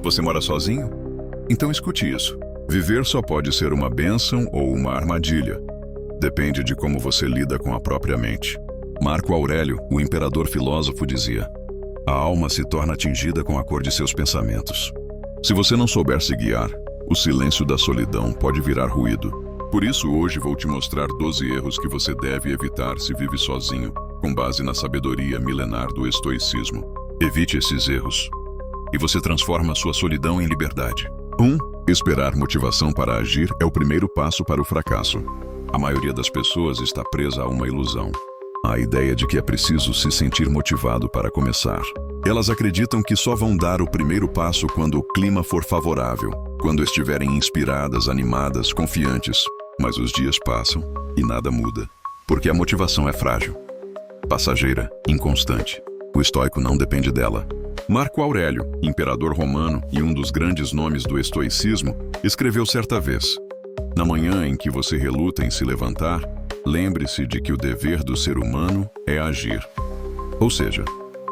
Você mora sozinho? Então escute isso. Viver só pode ser uma bênção ou uma armadilha. Depende de como você lida com a própria mente. Marco Aurélio, o imperador filósofo, dizia: a alma se torna atingida com a cor de seus pensamentos. Se você não souber se guiar, o silêncio da solidão pode virar ruído. Por isso, hoje vou te mostrar 12 erros que você deve evitar se vive sozinho, com base na sabedoria milenar do estoicismo. Evite esses erros, e você transforma sua solidão em liberdade. 1. Esperar motivação para agir é o primeiro passo para o fracasso. A maioria das pessoas está presa a uma ilusão: a ideia de que é preciso se sentir motivado para começar. Elas acreditam que só vão dar o primeiro passo quando o clima for favorável, quando estiverem inspiradas, animadas, confiantes. Mas os dias passam e nada muda, porque a motivação é frágil, passageira, inconstante. O estoico não depende dela. Marco Aurélio, imperador romano e um dos grandes nomes do estoicismo, escreveu certa vez: na manhã em que você reluta em se levantar, lembre-se de que o dever do ser humano é agir. Ou seja,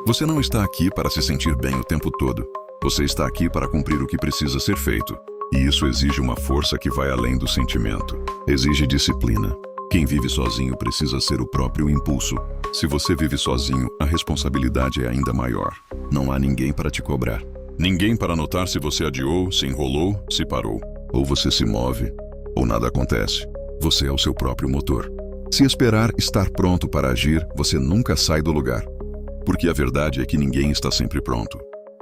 você não está aqui para se sentir bem o tempo todo. Você está aqui para cumprir o que precisa ser feito. E isso exige uma força que vai além do sentimento. Exige disciplina. Quem vive sozinho precisa ser o próprio impulso. Se você vive sozinho, a responsabilidade é ainda maior. Não há ninguém para te cobrar. Ninguém para notar se você adiou, se enrolou, se parou. Ou você se move, ou nada acontece. Você é o seu próprio motor. Se esperar estar pronto para agir, você nunca sai do lugar. Porque a verdade é que ninguém está sempre pronto.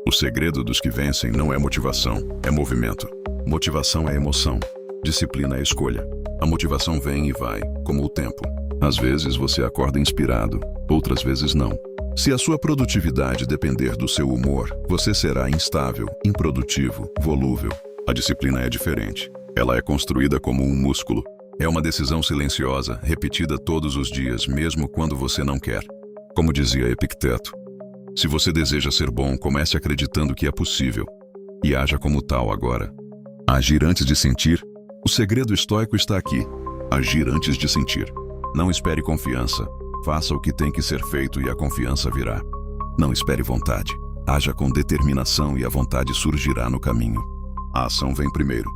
O segredo dos que vencem não é motivação, é movimento. Motivação é emoção. Disciplina é escolha. A motivação vem e vai, como o tempo. Às vezes você acorda inspirado, outras vezes não. Se a sua produtividade depender do seu humor, você será instável, improdutivo, volúvel. A disciplina é diferente. Ela é construída como um músculo. É uma decisão silenciosa, repetida todos os dias, mesmo quando você não quer. Como dizia Epicteto: se você deseja ser bom, comece acreditando que é possível. E haja como tal agora. Agir antes de sentir. O segredo estoico está aqui. Agir antes de sentir. Não espere confiança. Faça o que tem que ser feito e a confiança virá. Não espere vontade. Haja com determinação e a vontade surgirá no caminho. A ação vem primeiro.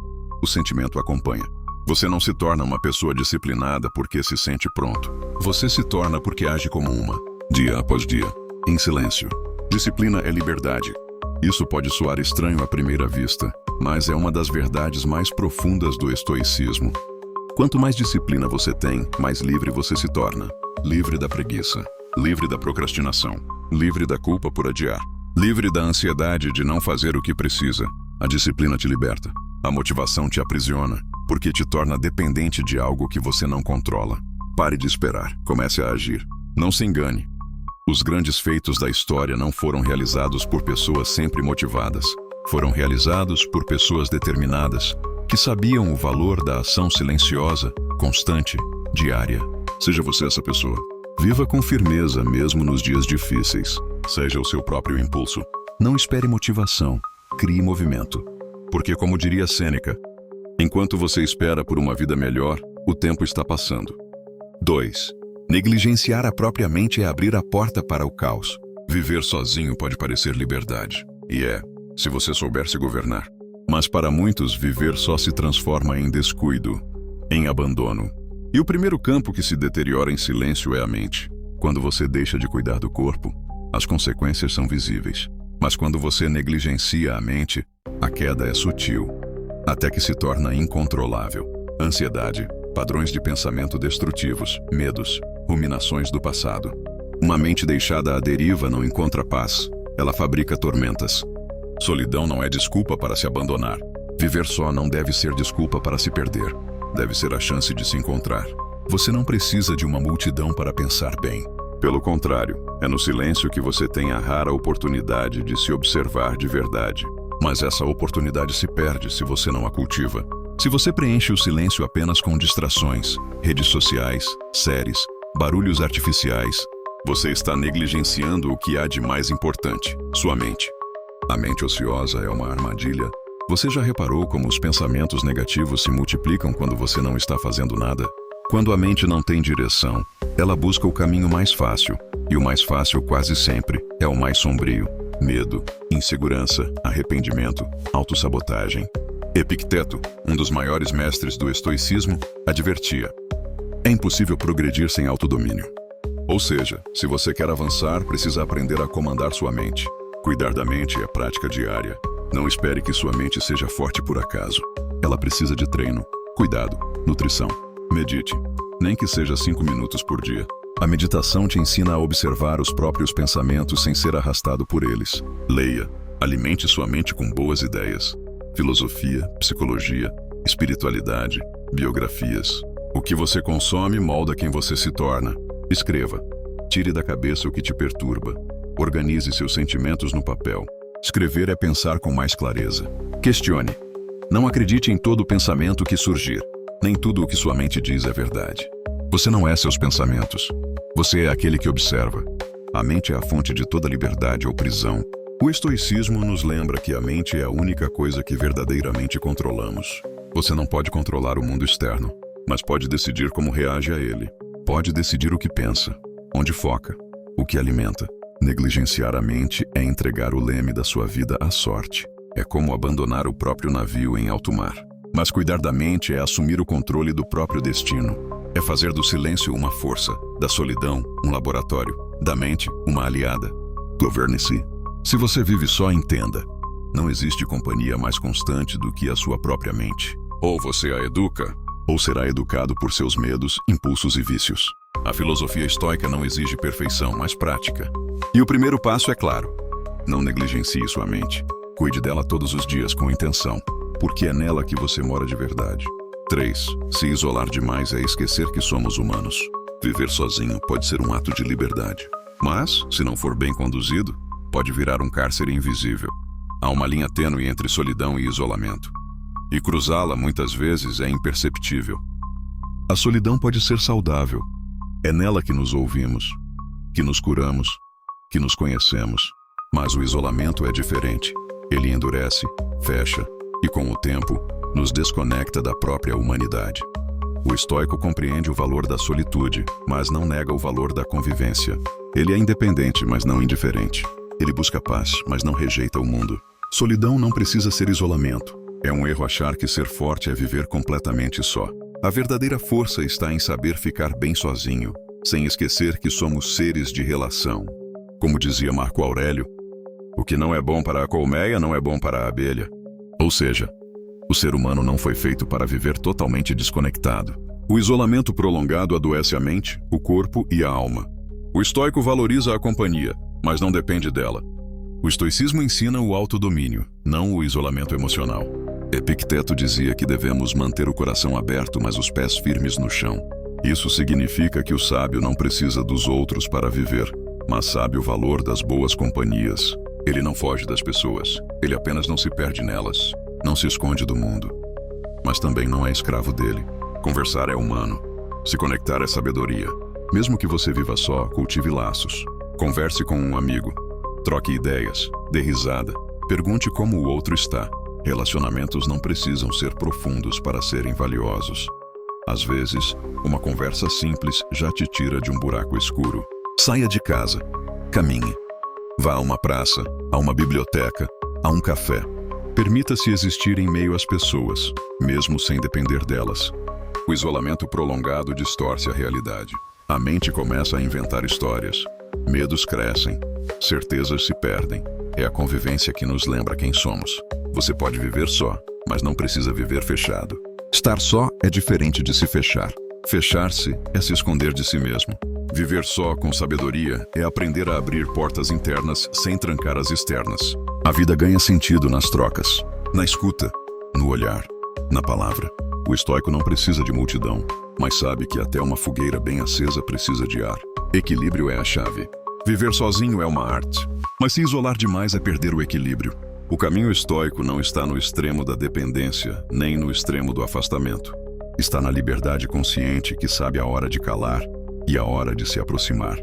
O sentimento acompanha. Você não se torna uma pessoa disciplinada porque se sente pronto. Você se torna porque age como uma, dia após dia, em silêncio. Disciplina é liberdade. Isso pode soar estranho à primeira vista, mas é uma das verdades mais profundas do estoicismo. Quanto mais disciplina você tem, mais livre você se torna. Livre da preguiça, livre da procrastinação, livre da culpa por adiar, livre da ansiedade de não fazer o que precisa. A disciplina te liberta. A motivação te aprisiona, porque te torna dependente de algo que você não controla. Pare de esperar, comece a agir. Não se engane. Os grandes feitos da história não foram realizados por pessoas sempre motivadas. Foram realizados por pessoas determinadas, que sabiam o valor da ação silenciosa, constante, diária. Seja você essa pessoa. Viva com firmeza mesmo nos dias difíceis. Seja o seu próprio impulso. Não espere motivação. Crie movimento. Porque, como diria Sêneca, enquanto você espera por uma vida melhor, o tempo está passando. 2. Negligenciar a própria mente é abrir a porta para o caos. Viver sozinho pode parecer liberdade. E é, se você souber se governar. Mas para muitos, viver só se transforma em descuido, em abandono. E o primeiro campo que se deteriora em silêncio é a mente. Quando você deixa de cuidar do corpo, as consequências são visíveis. Mas quando você negligencia a mente, a queda é sutil, até que se torna incontrolável. Ansiedade, padrões de pensamento destrutivos, medos, ruminações do passado. Uma mente deixada à deriva não encontra paz. Ela fabrica tormentas. Solidão não é desculpa para se abandonar. Viver só não deve ser desculpa para se perder. Deve ser a chance de se encontrar. Você não precisa de uma multidão para pensar bem. Pelo contrário, é no silêncio que você tem a rara oportunidade de se observar de verdade. Mas essa oportunidade se perde se você não a cultiva. Se você preenche o silêncio apenas com distrações, redes sociais, séries, barulhos artificiais, você está negligenciando o que há de mais importante, sua mente. A mente ociosa é uma armadilha. Você já reparou como os pensamentos negativos se multiplicam quando você não está fazendo nada? Quando a mente não tem direção, ela busca o caminho mais fácil, e o mais fácil quase sempre é o mais sombrio. medo, insegurança, arrependimento, autossabotagem. Epicteto, um dos maiores mestres do estoicismo, advertia: é impossível progredir sem autodomínio. Ou seja, se você quer avançar, precisa aprender a comandar sua mente. Cuidar da mente é prática diária. Não espere que sua mente seja forte por acaso. Ela precisa de treino, cuidado, nutrição. Medite, nem que seja 5 minutos por dia. A meditação te ensina a observar os próprios pensamentos sem ser arrastado por eles. Leia, alimente sua mente com boas ideias. Filosofia, psicologia, espiritualidade, biografias. O que você consome molda quem você se torna. Escreva. Tire da cabeça o que te perturba. Organize seus sentimentos no papel. Escrever é pensar com mais clareza. Questione. Não acredite em todo pensamento que surgir. Nem tudo o que sua mente diz é verdade. Você não é seus pensamentos. Você é aquele que observa. A mente é a fonte de toda liberdade ou prisão. O estoicismo nos lembra que a mente é a única coisa que verdadeiramente controlamos. Você não pode controlar o mundo externo, mas pode decidir como reage a ele. Pode decidir o que pensa, onde foca, o que alimenta. Negligenciar a mente é entregar o leme da sua vida à sorte. É como abandonar o próprio navio em alto mar. Mas cuidar da mente é assumir o controle do próprio destino. É fazer do silêncio uma força, da solidão um laboratório, da mente uma aliada. Governe-se. Se você vive só, entenda. Não existe companhia mais constante do que a sua própria mente. Ou você a educa, ou será educado por seus medos, impulsos e vícios. A filosofia estoica não exige perfeição, mas prática. E o primeiro passo é claro: não negligencie sua mente. Cuide dela todos os dias com intenção, porque é nela que você mora de verdade. 3. Se isolar demais é esquecer que somos humanos. Viver sozinho pode ser um ato de liberdade. Mas, se não for bem conduzido, pode virar um cárcere invisível. Há uma linha tênue entre solidão e isolamento. E cruzá-la, muitas vezes, é imperceptível. A solidão pode ser saudável. É nela que nos ouvimos, que nos curamos, que nos conhecemos. Mas o isolamento é diferente. Ele endurece, fecha e, com o tempo, nos desconecta da própria humanidade. O estoico compreende o valor da solitude, mas não nega o valor da convivência. Ele é independente, mas não indiferente. Ele busca paz, mas não rejeita o mundo. Solidão não precisa ser isolamento. É um erro achar que ser forte é viver completamente só. A verdadeira força está em saber ficar bem sozinho, sem esquecer que somos seres de relação. Como dizia Marco Aurélio, o que não é bom para a colmeia não é bom para a abelha. Ou seja, o ser humano não foi feito para viver totalmente desconectado. O isolamento prolongado adoece a mente, o corpo e a alma. O estoico valoriza a companhia, mas não depende dela. O estoicismo ensina o autodomínio, não o isolamento emocional. Epicteto dizia que devemos manter o coração aberto, mas os pés firmes no chão. Isso significa que o sábio não precisa dos outros para viver, mas sabe o valor das boas companhias. Ele não foge das pessoas, ele apenas não se perde nelas. Não se esconde do mundo, mas também não é escravo dele. Conversar é humano. Se conectar é sabedoria. Mesmo que você viva só, cultive laços. Converse com um amigo. Troque ideias. Dê risada. Pergunte como o outro está. Relacionamentos não precisam ser profundos para serem valiosos. Às vezes, uma conversa simples já te tira de um buraco escuro. Saia de casa. Caminhe. Vá a uma praça, a uma biblioteca, a um café. Permita-se existir em meio às pessoas, mesmo sem depender delas. O isolamento prolongado distorce a realidade. A mente começa a inventar histórias. Medos crescem. Certezas se perdem. É a convivência que nos lembra quem somos. Você pode viver só, mas não precisa viver fechado. Estar só é diferente de se fechar. Fechar-se é se esconder de si mesmo. Viver só com sabedoria é aprender a abrir portas internas sem trancar as externas. A vida ganha sentido nas trocas, na escuta, no olhar, na palavra. O estoico não precisa de multidão, mas sabe que até uma fogueira bem acesa precisa de ar. Equilíbrio é a chave. Viver sozinho é uma arte, mas se isolar demais é perder o equilíbrio. O caminho estoico não está no extremo da dependência, nem no extremo do afastamento. Está na liberdade consciente que sabe a hora de calar e a hora de se aproximar.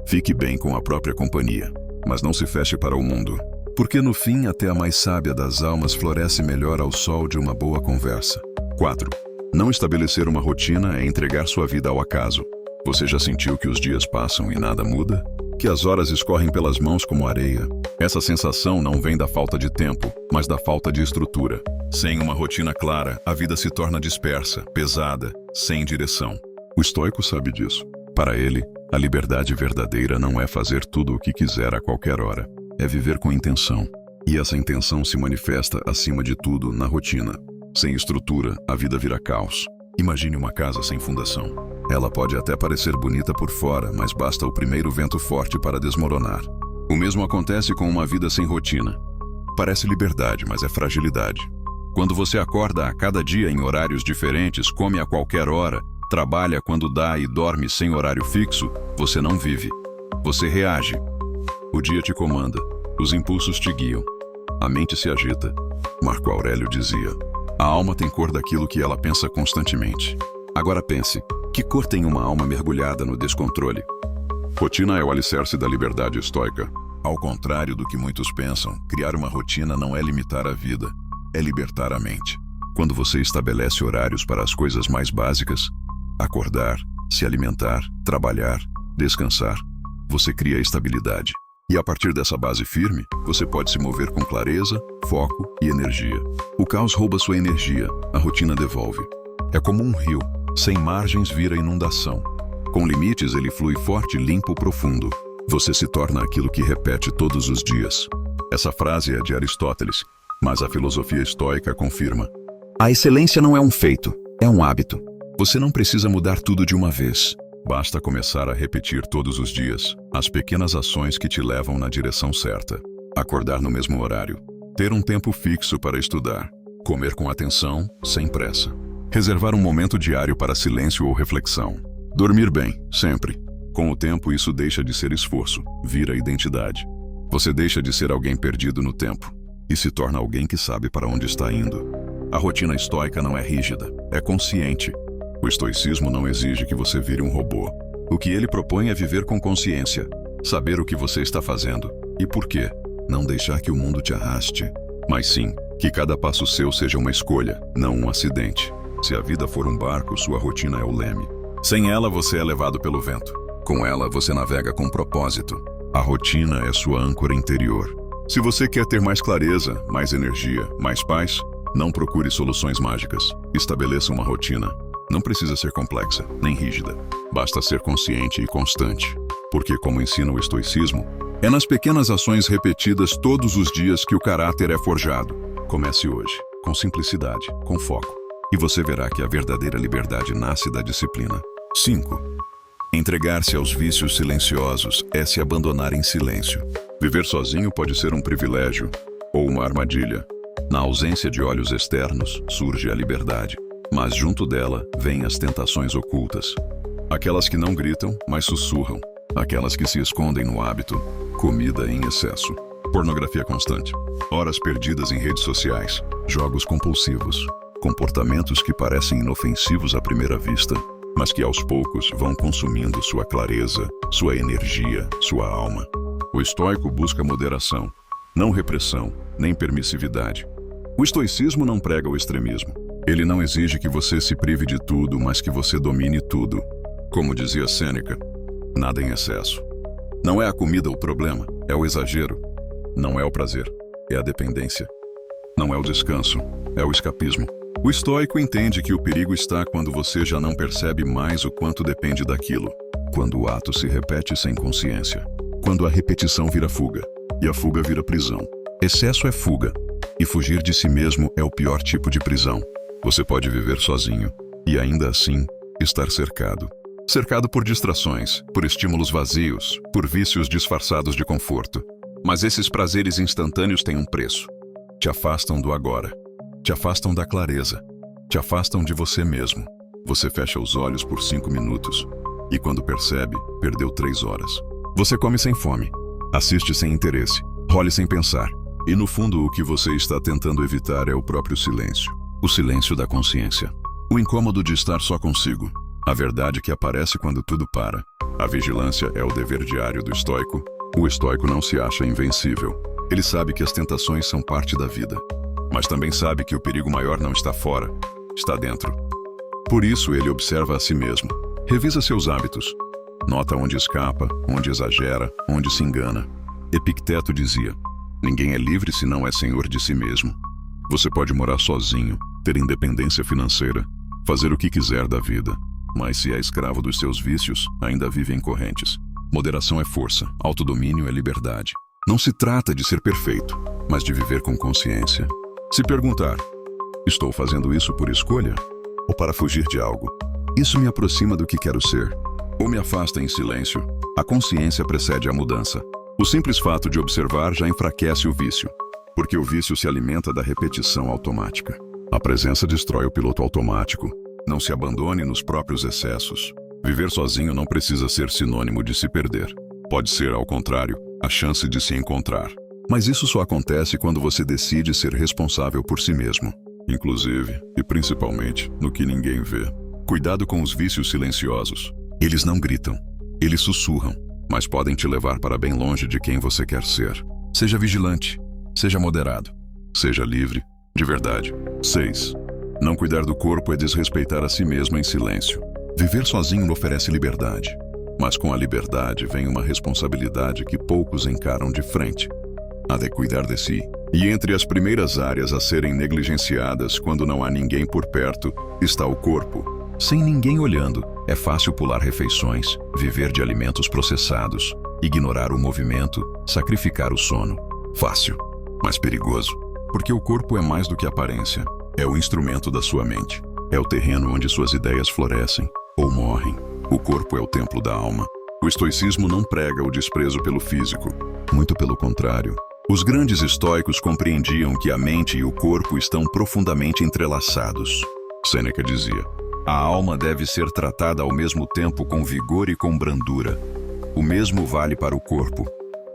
Fique bem com a própria companhia, mas não se feche para o mundo. Porque no fim até a mais sábia das almas floresce melhor ao sol de uma boa conversa. 4. Não estabelecer uma rotina é entregar sua vida ao acaso. Você já sentiu que os dias passam e nada muda? que as horas escorrem pelas mãos como areia. Essa sensação não vem da falta de tempo, mas da falta de estrutura. Sem uma rotina clara, a vida se torna dispersa, pesada, sem direção. O estoico sabe disso. Para ele, a liberdade verdadeira não é fazer tudo o que quiser a qualquer hora. É viver com intenção. E essa intenção se manifesta, acima de tudo, na rotina. Sem estrutura, a vida vira caos. Imagine uma casa sem fundação. Ela pode até parecer bonita por fora, mas basta o primeiro vento forte para desmoronar. O mesmo acontece com uma vida sem rotina. Parece liberdade, mas é fragilidade. Quando você acorda a cada dia em horários diferentes, come a qualquer hora, trabalha quando dá e dorme sem horário fixo, você não vive. Você reage. O dia te comanda. Os impulsos te guiam. A mente se agita. Marco Aurélio dizia: a alma tem cor daquilo que ela pensa constantemente. Agora pense, que cor tem uma alma mergulhada no descontrole? Rotina é o alicerce da liberdade estoica. Ao contrário do que muitos pensam, criar uma rotina não é limitar a vida, é libertar a mente. Quando você estabelece horários para as coisas mais básicas, acordar, se alimentar, trabalhar, descansar, você cria estabilidade. E a partir dessa base firme, você pode se mover com clareza, foco e energia. O caos rouba sua energia, a rotina devolve. É como um rio, sem margens vira inundação. Com limites ele flui forte, limpo, profundo. Você se torna aquilo que repete todos os dias. Essa frase é de Aristóteles, mas a filosofia estoica confirma. A excelência não é um feito, é um hábito. Você não precisa mudar tudo de uma vez. Basta começar a repetir todos os dias as pequenas ações que te levam na direção certa. Acordar no mesmo horário. Ter um tempo fixo para estudar. Comer com atenção, sem pressa. Reservar um momento diário para silêncio ou reflexão. Dormir bem, sempre. Com o tempo isso deixa de ser esforço, vira identidade. Você deixa de ser alguém perdido no tempo e se torna alguém que sabe para onde está indo. A rotina estoica não é rígida, é consciente. O estoicismo não exige que você vire um robô. O que ele propõe é viver com consciência, saber o que você está fazendo e por quê. Não deixar que o mundo te arraste, mas sim que cada passo seu seja uma escolha, não um acidente. Se a vida for um barco, sua rotina é o leme. Sem ela, você é levado pelo vento. Com ela, você navega com propósito. A rotina é sua âncora interior. Se você quer ter mais clareza, mais energia, mais paz, não procure soluções mágicas. Estabeleça uma rotina. Não precisa ser complexa, nem rígida. Basta ser consciente e constante. Porque, como ensina o estoicismo, é nas pequenas ações repetidas todos os dias que o caráter é forjado. Comece hoje, com simplicidade, com foco. E você verá que a verdadeira liberdade nasce da disciplina. 5. Entregar-se aos vícios silenciosos é se abandonar em silêncio. Viver sozinho pode ser um privilégio ou uma armadilha. Na ausência de olhos externos, surge a liberdade. Mas junto dela, vêm as tentações ocultas. Aquelas que não gritam, mas sussurram. Aquelas que se escondem no hábito. Comida em excesso. Pornografia constante. Horas perdidas em redes sociais. Jogos compulsivos. Comportamentos que parecem inofensivos à primeira vista, mas que aos poucos vão consumindo sua clareza, sua energia, sua alma. O estoico busca moderação, não repressão, nem permissividade. O estoicismo não prega o extremismo. Ele não exige que você se prive de tudo, mas que você domine tudo. Como dizia Sêneca, nada em excesso. Não é a comida o problema, é o exagero. Não é o prazer, é a dependência. Não é o descanso, é o escapismo. O estoico entende que o perigo está quando você já não percebe mais o quanto depende daquilo. Quando o ato se repete sem consciência. Quando a repetição vira fuga, e a fuga vira prisão. Excesso é fuga, e fugir de si mesmo é o pior tipo de prisão. Você pode viver sozinho, e ainda assim, estar cercado. Cercado por distrações, por estímulos vazios, por vícios disfarçados de conforto. Mas esses prazeres instantâneos têm um preço. Te afastam do agora. Te afastam da clareza. Te afastam de você mesmo. Você fecha os olhos por 5 minutos. E quando percebe, perdeu 3 horas. Você come sem fome. Assiste sem interesse. Role sem pensar. E no fundo o que você está tentando evitar é o próprio silêncio. O silêncio da consciência. O incômodo de estar só consigo. A verdade que aparece quando tudo para. A vigilância é o dever diário do estoico. O estoico não se acha invencível. Ele sabe que as tentações são parte da vida. Mas também sabe que o perigo maior não está fora, está dentro. Por isso ele observa a si mesmo. Revisa seus hábitos. Nota onde escapa, onde exagera, onde se engana. Epicteto dizia: ninguém é livre se não é senhor de si mesmo. Você pode morar sozinho, ter independência financeira, fazer o que quiser da vida, mas se é escravo dos seus vícios, ainda vive em correntes. Moderação é força, autodomínio é liberdade. Não se trata de ser perfeito, mas de viver com consciência. Se perguntar: estou fazendo isso por escolha? Ou para fugir de algo? Isso me aproxima do que quero ser? Ou me afasta em silêncio? A consciência precede a mudança. O simples fato de observar já enfraquece o vício, porque o vício se alimenta da repetição automática. A presença destrói o piloto automático. Não se abandone nos próprios excessos. Viver sozinho não precisa ser sinônimo de se perder. Pode ser, ao contrário, a chance de se encontrar. Mas isso só acontece quando você decide ser responsável por si mesmo, inclusive e principalmente no que ninguém vê. Cuidado com os vícios silenciosos. Eles não gritam, eles sussurram, mas podem te levar para bem longe de quem você quer ser. Seja vigilante, seja moderado, seja livre, de verdade. 6. Não cuidar do corpo é desrespeitar a si mesmo em silêncio. Viver sozinho oferece liberdade, mas com a liberdade vem uma responsabilidade que poucos encaram de frente. A de cuidar de si. E entre as primeiras áreas a serem negligenciadas quando não há ninguém por perto, está o corpo. Sem ninguém olhando, é fácil pular refeições, viver de alimentos processados, ignorar o movimento, sacrificar o sono. Fácil, mas perigoso, porque o corpo é mais do que aparência. É o instrumento da sua mente. É o terreno onde suas ideias florescem ou morrem. O corpo é o templo da alma. O estoicismo não prega o desprezo pelo físico. Muito pelo contrário. Os grandes estoicos compreendiam que a mente e o corpo estão profundamente entrelaçados. Sêneca dizia: a alma deve ser tratada ao mesmo tempo com vigor e com brandura. O mesmo vale para o corpo.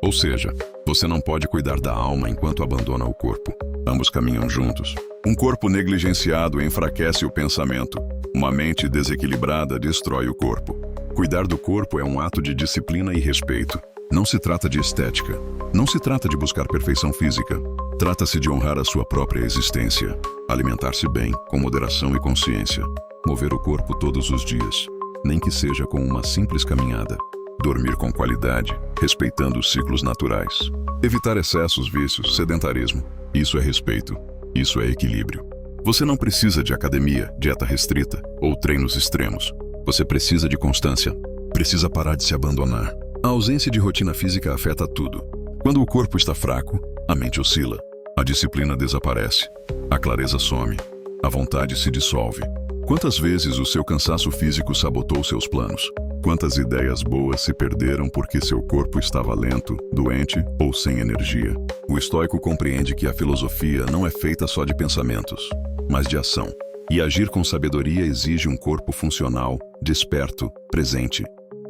Ou seja, você não pode cuidar da alma enquanto abandona o corpo. Ambos caminham juntos. Um corpo negligenciado enfraquece o pensamento. Uma mente desequilibrada destrói o corpo. Cuidar do corpo é um ato de disciplina e respeito. Não se trata de estética. Não se trata de buscar perfeição física. Trata-se de honrar a sua própria existência. Alimentar-se bem, com moderação e consciência. Mover o corpo todos os dias, nem que seja com uma simples caminhada. Dormir com qualidade, respeitando os ciclos naturais. Evitar excessos, vícios, sedentarismo. Isso é respeito. Isso é equilíbrio. Você não precisa de academia, dieta restrita ou treinos extremos. Você precisa de constância. Precisa parar de se abandonar. A ausência de rotina física afeta tudo. Quando o corpo está fraco, a mente oscila. A disciplina desaparece. A clareza some. A vontade se dissolve. Quantas vezes o seu cansaço físico sabotou seus planos? Quantas ideias boas se perderam porque seu corpo estava lento, doente ou sem energia? O estoico compreende que a filosofia não é feita só de pensamentos, mas de ação. E agir com sabedoria exige um corpo funcional, desperto, presente.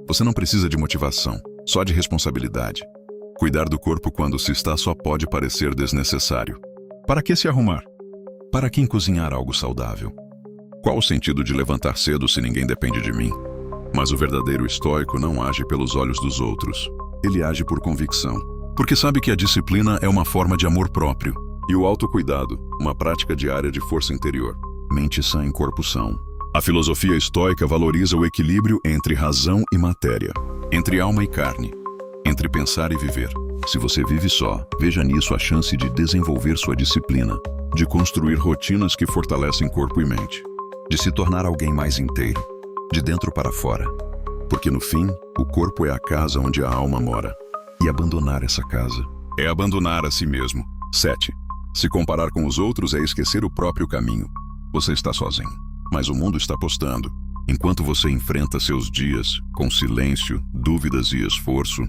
Você não precisa de motivação, só de responsabilidade. Cuidar do corpo quando se está só pode parecer desnecessário. Para que se arrumar? Para quem cozinhar algo saudável? Qual o sentido de levantar cedo se ninguém depende de mim? Mas o verdadeiro estoico não age pelos olhos dos outros. Ele age por convicção. Porque sabe que a disciplina é uma forma de amor próprio. E o autocuidado, uma prática diária de força interior. Mente sã em corpo são. A filosofia estoica valoriza o equilíbrio entre razão e matéria. Entre alma e carne. Entre pensar e viver. Se você vive só, veja nisso a chance de desenvolver sua disciplina. De construir rotinas que fortalecem corpo e mente. De se tornar alguém mais inteiro. De dentro para fora. Porque no fim, o corpo é a casa onde a alma mora. E abandonar essa casa é abandonar a si mesmo. 7. Se comparar com os outros é esquecer o próprio caminho. Você está sozinho, mas o mundo está apostando. Enquanto você enfrenta seus dias com silêncio, dúvidas e esforço,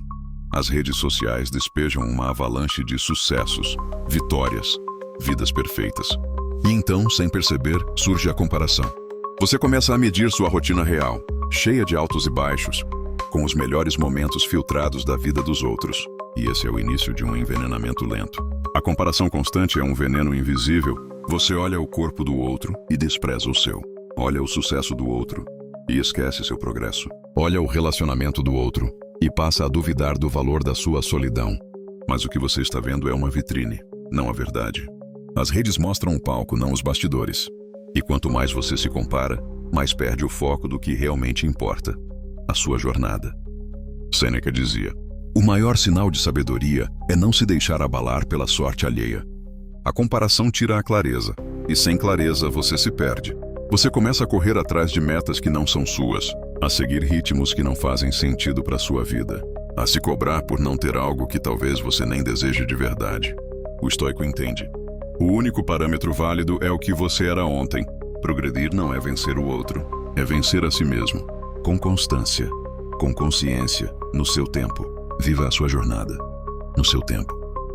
as redes sociais despejam uma avalanche de sucessos, vitórias, vidas perfeitas. E então, sem perceber, surge a comparação. Você começa a medir sua rotina real, cheia de altos e baixos, com os melhores momentos filtrados da vida dos outros. E esse é o início de um envenenamento lento. A comparação constante é um veneno invisível. Você olha o corpo do outro e despreza o seu. Olha o sucesso do outro e esquece seu progresso. Olha o relacionamento do outro e passa a duvidar do valor da sua solidão. Mas o que você está vendo é uma vitrine, não a verdade. As redes mostram o palco, não os bastidores. E quanto mais você se compara, mais perde o foco do que realmente importa. A sua jornada. Sêneca dizia: o maior sinal de sabedoria é não se deixar abalar pela sorte alheia. A comparação tira a clareza, e sem clareza você se perde. Você começa a correr atrás de metas que não são suas, a seguir ritmos que não fazem sentido para sua vida, a se cobrar por não ter algo que talvez você nem deseje de verdade. O estoico entende: o único parâmetro válido é o que você era ontem. Progredir não é vencer o outro, é vencer a si mesmo, com constância, com consciência, no seu tempo. Viva a sua jornada, no seu tempo.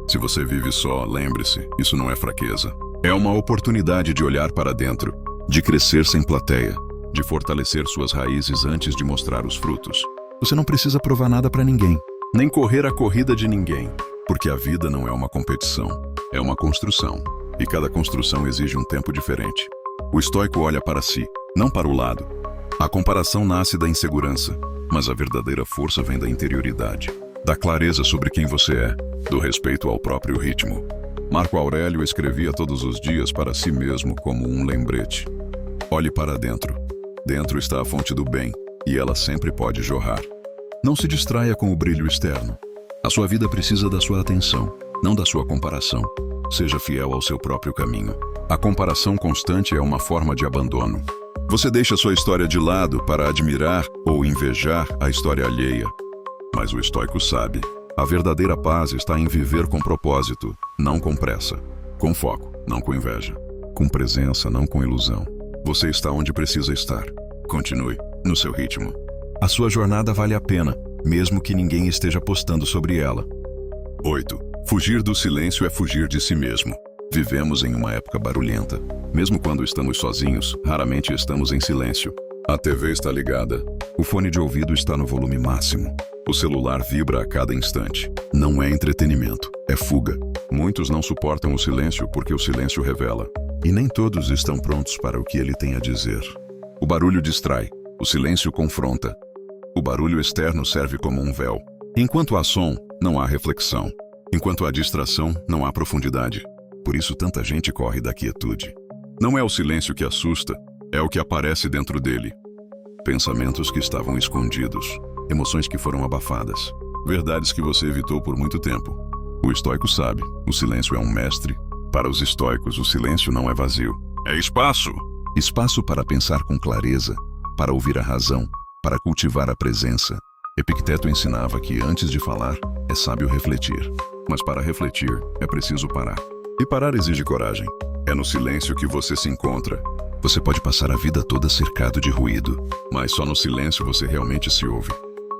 Se você vive só, lembre-se, isso não é fraqueza. É uma oportunidade de olhar para dentro, de crescer sem plateia, de fortalecer suas raízes antes de mostrar os frutos. Você não precisa provar nada para ninguém, nem correr a corrida de ninguém, porque a vida não é uma competição, é uma construção, e cada construção exige um tempo diferente. O estoico olha para si, não para o lado. A comparação nasce da insegurança, mas a verdadeira força vem da interioridade, da clareza sobre quem você é, do respeito ao próprio ritmo. Marco Aurélio escrevia todos os dias para si mesmo como um lembrete: olhe para dentro. Dentro está a fonte do bem, e ela sempre pode jorrar. Não se distraia com o brilho externo. A sua vida precisa da sua atenção, não da sua comparação. Seja fiel ao seu próprio caminho. A comparação constante é uma forma de abandono. Você deixa sua história de lado para admirar ou invejar a história alheia. Mas o estoico sabe: a verdadeira paz está em viver com propósito, não com pressa. Com foco, não com inveja. Com presença, não com ilusão. Você está onde precisa estar. Continue, no seu ritmo. A sua jornada vale a pena, mesmo que ninguém esteja postando sobre ela. 8. Fugir do silêncio é fugir de si mesmo. Vivemos em uma época barulhenta. Mesmo quando estamos sozinhos, raramente estamos em silêncio. A TV está ligada. O fone de ouvido está no volume máximo. O celular vibra a cada instante. Não é entretenimento, é fuga. Muitos não suportam o silêncio porque o silêncio revela. E nem todos estão prontos para o que ele tem a dizer. O barulho distrai, o silêncio confronta. O barulho externo serve como um véu. Enquanto há som, não há reflexão. Enquanto há distração, não há profundidade. Por isso tanta gente corre da quietude. Não é o silêncio que assusta, é o que aparece dentro dele. Pensamentos que estavam escondidos, emoções que foram abafadas, verdades que você evitou por muito tempo. O estoico sabe, o silêncio é um mestre. Para os estoicos, o silêncio não é vazio, é espaço. Espaço para pensar com clareza, para ouvir a razão, para cultivar a presença. Epicteto ensinava que antes de falar, é sábio refletir. Mas para refletir, é preciso parar. E parar exige coragem. É no silêncio que você se encontra. Você pode passar a vida toda cercado de ruído, mas só no silêncio você realmente se ouve.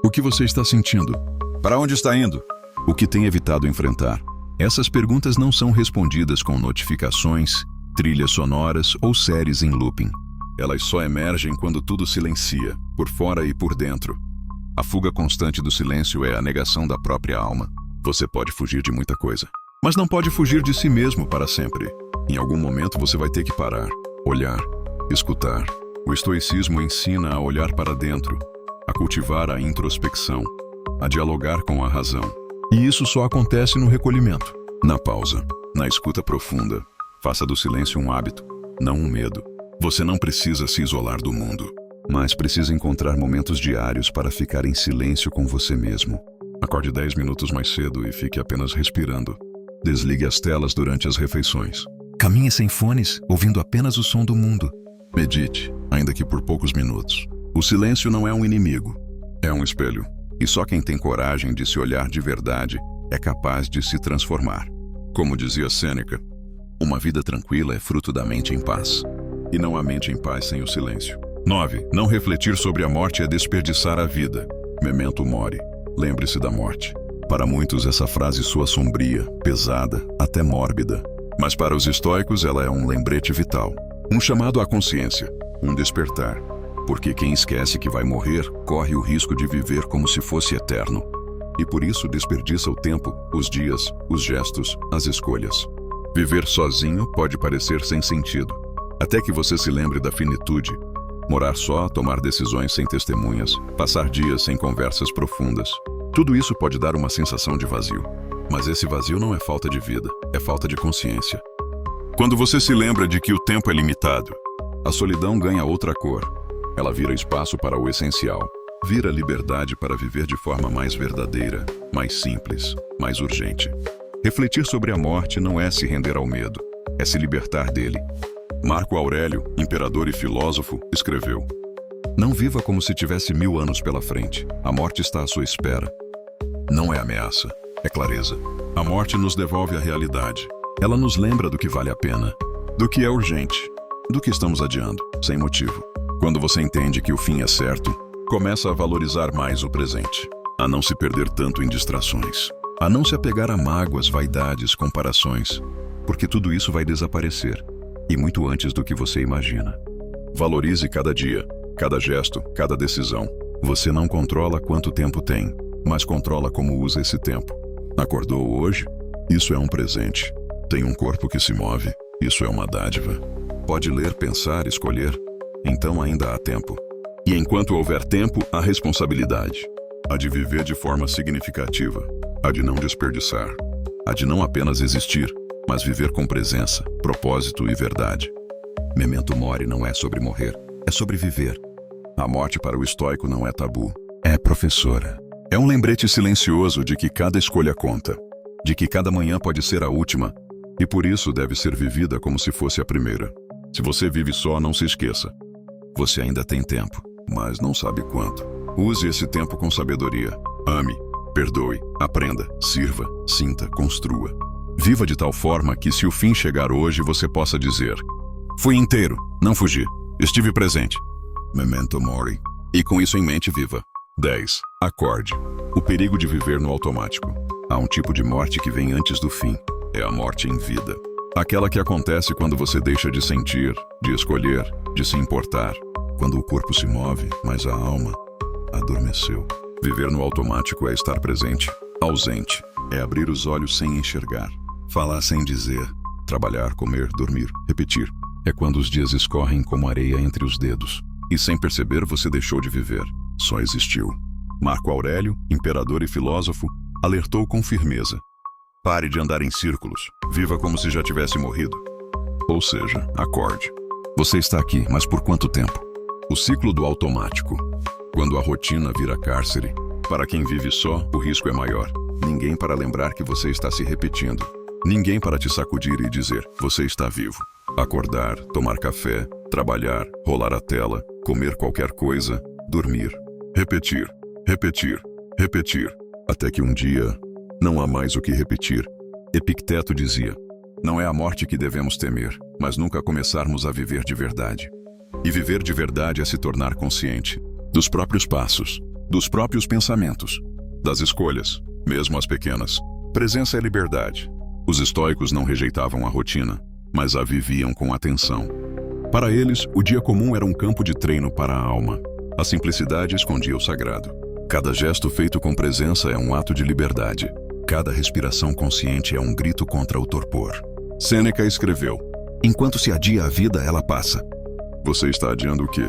O que você está sentindo? Para onde está indo? O que tem evitado enfrentar? Essas perguntas não são respondidas com notificações, trilhas sonoras ou séries em looping. Elas só emergem quando tudo silencia, por fora e por dentro. A fuga constante do silêncio é a negação da própria alma. Você pode fugir de muita coisa, mas não pode fugir de si mesmo para sempre. Em algum momento você vai ter que parar, olhar, escutar. O estoicismo ensina a olhar para dentro, a cultivar a introspecção, a dialogar com a razão. E isso só acontece no recolhimento, na pausa, na escuta profunda. Faça do silêncio um hábito, não um medo. Você não precisa se isolar do mundo, mas precisa encontrar momentos diários para ficar em silêncio com você mesmo. Acorde 10 minutos mais cedo e fique apenas respirando. Desligue as telas durante as refeições. Caminhe sem fones, ouvindo apenas o som do mundo. Medite, ainda que por poucos minutos. O silêncio não é um inimigo, é um espelho. E só quem tem coragem de se olhar de verdade é capaz de se transformar. Como dizia Sêneca, uma vida tranquila é fruto da mente em paz. E não há mente em paz sem o silêncio. 9. Não refletir sobre a morte é desperdiçar a vida. Memento mori. Lembre-se da morte. Para muitos essa frase soa sombria, pesada, até mórbida. Mas para os estoicos ela é um lembrete vital. Um chamado à consciência, um despertar. Porque quem esquece que vai morrer, corre o risco de viver como se fosse eterno. E por isso desperdiça o tempo, os dias, os gestos, as escolhas. Viver sozinho pode parecer sem sentido, até que você se lembre da finitude. Morar só, tomar decisões sem testemunhas, passar dias sem conversas profundas. Tudo isso pode dar uma sensação de vazio. Mas esse vazio não é falta de vida, é falta de consciência. Quando você se lembra de que o tempo é limitado, a solidão ganha outra cor. Ela vira espaço para o essencial. vir a liberdade para viver de forma mais verdadeira, mais simples, mais urgente. Refletir sobre a morte não é se render ao medo, é se libertar dele. Marco Aurélio, imperador e filósofo, escreveu: "Não viva como se tivesse 1000 anos pela frente. A morte está à sua espera." Não é ameaça, é clareza. A morte nos devolve a realidade. Ela nos lembra do que vale a pena, do que é urgente, do que estamos adiando, sem motivo. Quando você entende que o fim é certo, começa a valorizar mais o presente, a não se perder tanto em distrações, a não se apegar a mágoas, vaidades, comparações, porque tudo isso vai desaparecer, e muito antes do que você imagina. Valorize cada dia, cada gesto, cada decisão. Você não controla quanto tempo tem, mas controla como usa esse tempo. Acordou hoje? Isso é um presente. Tem um corpo que se move? Isso é uma dádiva. Pode ler, pensar, escolher? Então ainda há tempo. E enquanto houver tempo, há responsabilidade. A de viver de forma significativa, a de não desperdiçar, a de não apenas existir, mas viver com presença, propósito e verdade. Memento mori não é sobre morrer, é sobre viver. A morte para o estoico não é tabu, é professora. É um lembrete silencioso de que cada escolha conta, de que cada manhã pode ser a última, e por isso deve ser vivida como se fosse a primeira. Se você vive só, não se esqueça. Você ainda tem tempo, mas não sabe quanto. Use esse tempo com sabedoria. Ame, perdoe, aprenda, sirva, sinta, construa. Viva de tal forma que, se o fim chegar hoje, você possa dizer: "Fui inteiro, não fugi, estive presente." Memento mori. E com isso em mente, viva. 10. Acorde. O perigo de viver no automático. Há um tipo de morte que vem antes do fim. É a morte em vida. Aquela que acontece quando você deixa de sentir, de escolher, de se importar. Quando o corpo se move, mas a alma adormeceu. Viver no automático é estar presente, ausente. É abrir os olhos sem enxergar. Falar sem dizer. Trabalhar, comer, dormir, repetir. É quando os dias escorrem como areia entre os dedos. E sem perceber, você deixou de viver. Só existiu. Marco Aurélio, imperador e filósofo, alertou com firmeza: pare de andar em círculos. Viva como se já tivesse morrido. Ou seja, acorde. Você está aqui, mas por quanto tempo? O ciclo do automático. Quando a rotina vira cárcere. Para quem vive só, o risco é maior. Ninguém para lembrar que você está se repetindo. Ninguém para te sacudir e dizer: você está vivo. Acordar, tomar café, trabalhar, rolar a tela, comer qualquer coisa, dormir. Repetir, repetir, repetir. Até que um dia, não há mais o que repetir. Epicteto dizia: não é a morte que devemos temer, mas nunca começarmos a viver de verdade. E viver de verdade é se tornar consciente dos próprios passos, dos próprios pensamentos, das escolhas, mesmo as pequenas. Presença é liberdade. Os estoicos não rejeitavam a rotina, mas a viviam com atenção. Para eles, o dia comum era um campo de treino para a alma. A simplicidade escondia o sagrado. Cada gesto feito com presença é um ato de liberdade. Cada respiração consciente é um grito contra o torpor. Sêneca escreveu: enquanto se adia a vida, ela passa. Você está adiando o quê?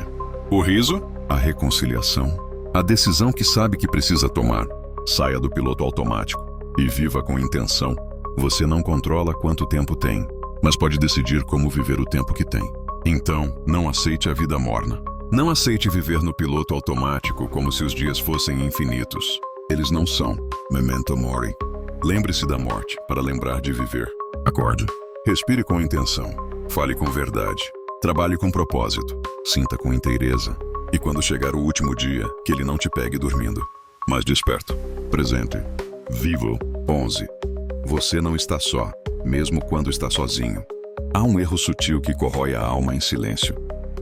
O riso? A reconciliação? A decisão que sabe que precisa tomar. Saia do piloto automático e viva com intenção. Você não controla quanto tempo tem, mas pode decidir como viver o tempo que tem. Então, não aceite a vida morna. Não aceite viver no piloto automático como se os dias fossem infinitos. Eles não são. Memento mori. Lembre-se da morte para lembrar de viver. Acorde. Respire com intenção. Fale com verdade. Trabalhe com propósito. Sinta com inteireza. E quando chegar o último dia, que ele não te pegue dormindo, mas desperto. Presente. Vivo. 11. Você não está só, mesmo quando está sozinho. Há um erro sutil que corrói a alma em silêncio.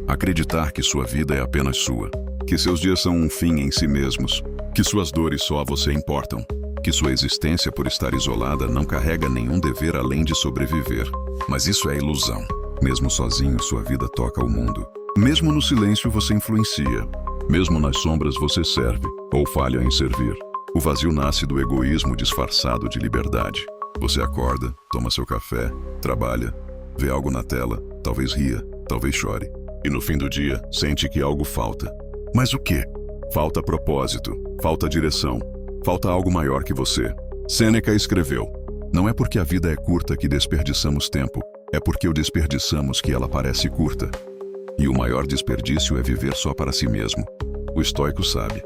Acreditar que sua vida é apenas sua, que seus dias são um fim em si mesmos, que suas dores só a você importam, que sua existência por estar isolada não carrega nenhum dever além de sobreviver. Mas isso é ilusão. Mesmo sozinho, sua vida toca o mundo. Mesmo no silêncio, você influencia. Mesmo nas sombras, você serve, ou falha em servir. O vazio nasce do egoísmo disfarçado de liberdade. Você acorda, toma seu café, trabalha, vê algo na tela, talvez ria, talvez chore. E no fim do dia, sente que algo falta. Mas o quê? Falta propósito, falta direção, falta algo maior que você. Sêneca escreveu: não é porque a vida é curta que desperdiçamos tempo, é porque o desperdiçamos que ela parece curta. E o maior desperdício é viver só para si mesmo. O estoico sabe.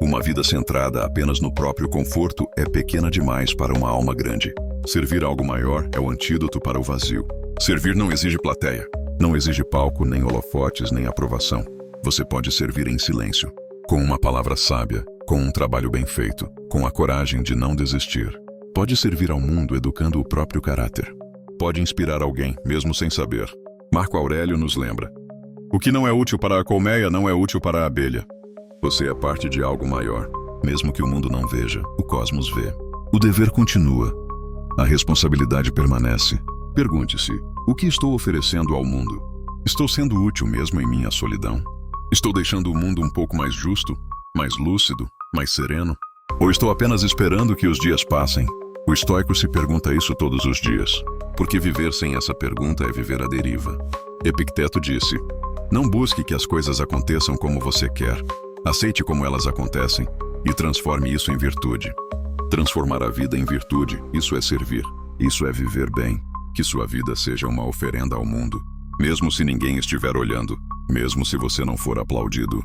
Uma vida centrada apenas no próprio conforto é pequena demais para uma alma grande. Servir algo maior é o antídoto para o vazio. Servir não exige plateia, não exige palco, nem holofotes, nem aprovação. Você pode servir em silêncio, com uma palavra sábia, com um trabalho bem feito, com a coragem de não desistir. Pode servir ao mundo educando o próprio caráter. Pode inspirar alguém, mesmo sem saber. Marco Aurélio nos lembra: o que não é útil para a colmeia não é útil para a abelha. Você é parte de algo maior. Mesmo que o mundo não veja, o cosmos vê. O dever continua. A responsabilidade permanece. Pergunte-se: o que estou oferecendo ao mundo? Estou sendo útil mesmo em minha solidão? Estou deixando o mundo um pouco mais justo, mais lúcido, mais sereno? Ou estou apenas esperando que os dias passem? O estoico se pergunta isso todos os dias, porque viver sem essa pergunta é viver à deriva. Epicteto disse: não busque que as coisas aconteçam como você quer. Aceite como elas acontecem e transforme isso em virtude. Transformar a vida em virtude, isso é servir, isso é viver bem. Que sua vida seja uma oferenda ao mundo, mesmo se ninguém estiver olhando, mesmo se você não for aplaudido,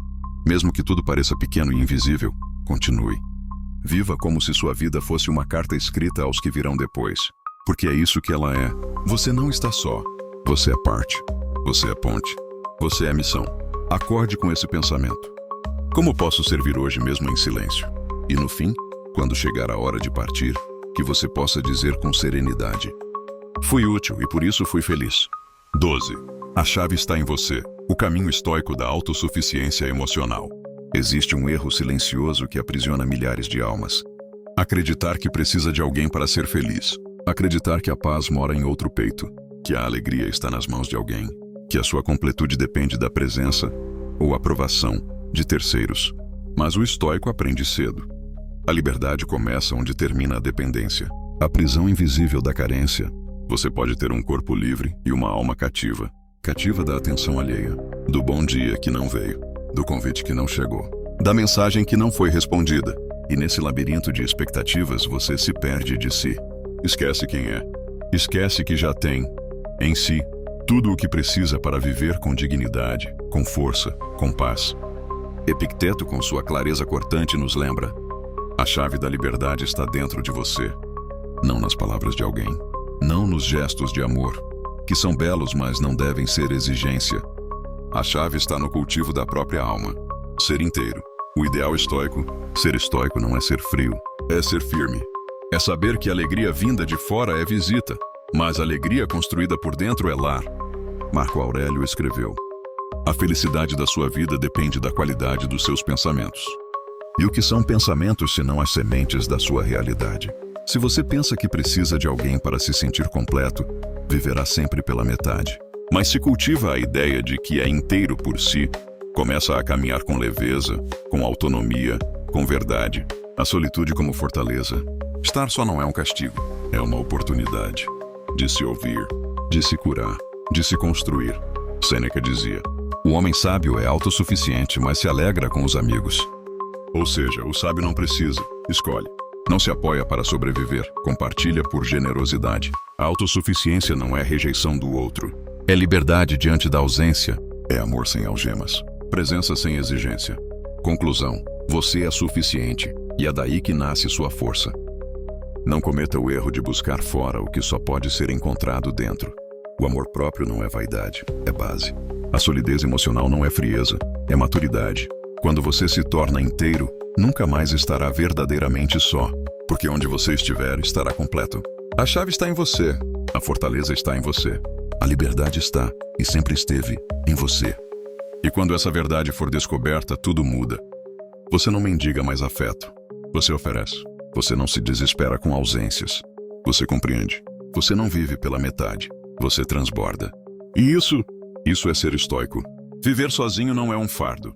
mesmo que tudo pareça pequeno e invisível, continue. Viva como se sua vida fosse uma carta escrita aos que virão depois, porque é isso que ela é. Você não está só. Você é parte. Você é ponte. Você é missão. Acorde com esse pensamento. Como posso servir hoje mesmo em silêncio? E no fim, quando chegar a hora de partir, que você possa dizer com serenidade: fui útil e por isso fui feliz. 12. A chave está em você. O caminho estoico da autossuficiência emocional. Existe um erro silencioso que aprisiona milhares de almas. Acreditar que precisa de alguém para ser feliz. Acreditar que a paz mora em outro peito, que a alegria está nas mãos de alguém, que a sua completude depende da presença ou aprovação de terceiros. Mas o estoico aprende cedo. A liberdade começa onde termina a dependência. A prisão invisível da carência. Você pode ter um corpo livre e uma alma cativa. Cativa da atenção alheia, do bom dia que não veio, do convite que não chegou, da mensagem que não foi respondida. E nesse labirinto de expectativas você se perde de si. Esquece quem é. Esquece que já tem, em si, tudo o que precisa para viver com dignidade, com força, com paz. Epicteto, com sua clareza cortante, nos lembra: a chave da liberdade está dentro de você. Não nas palavras de alguém. Não nos gestos de amor, que são belos, mas não devem ser exigência. A chave está no cultivo da própria alma. Ser inteiro. O ideal estoico. Ser estoico não é ser frio, é ser firme. É saber que a alegria vinda de fora é visita, mas a alegria construída por dentro é lar. Marco Aurélio escreveu: a felicidade da sua vida depende da qualidade dos seus pensamentos. E o que são pensamentos senão as sementes da sua realidade? Se você pensa que precisa de alguém para se sentir completo, viverá sempre pela metade. Mas se cultiva a ideia de que é inteiro por si, começa a caminhar com leveza, com autonomia, com verdade, a solitude como fortaleza. Estar só não é um castigo, é uma oportunidade de se ouvir, de se curar, de se construir. Sêneca dizia: o homem sábio é autossuficiente, mas se alegra com os amigos. Ou seja, o sábio não precisa, escolhe. Não se apoia para sobreviver, compartilha por generosidade. A autossuficiência não é rejeição do outro. É liberdade diante da ausência. É amor sem algemas. Presença sem exigência. Conclusão: você é suficiente, e é daí que nasce sua força. Não cometa o erro de buscar fora o que só pode ser encontrado dentro. O amor próprio não é vaidade, é base. A solidez emocional não é frieza, é maturidade. Quando você se torna inteiro, nunca mais estará verdadeiramente só, porque onde você estiver, estará completo. A chave está em você, a fortaleza está em você, a liberdade está, e sempre esteve, em você. E quando essa verdade for descoberta, tudo muda. Você não mendiga mais afeto, você oferece. Você não se desespera com ausências, você compreende. Você não vive pela metade, você transborda. E isso é ser estoico. Viver sozinho não é um fardo,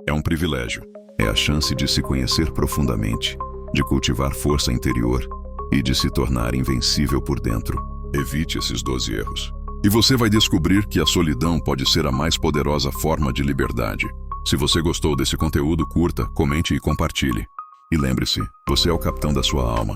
é um privilégio. É a chance de se conhecer profundamente, de cultivar força interior e de se tornar invencível por dentro. Evite esses 12 erros. E você vai descobrir que a solidão pode ser a mais poderosa forma de liberdade. Se você gostou desse conteúdo, curta, comente e compartilhe. E lembre-se, você é o capitão da sua alma.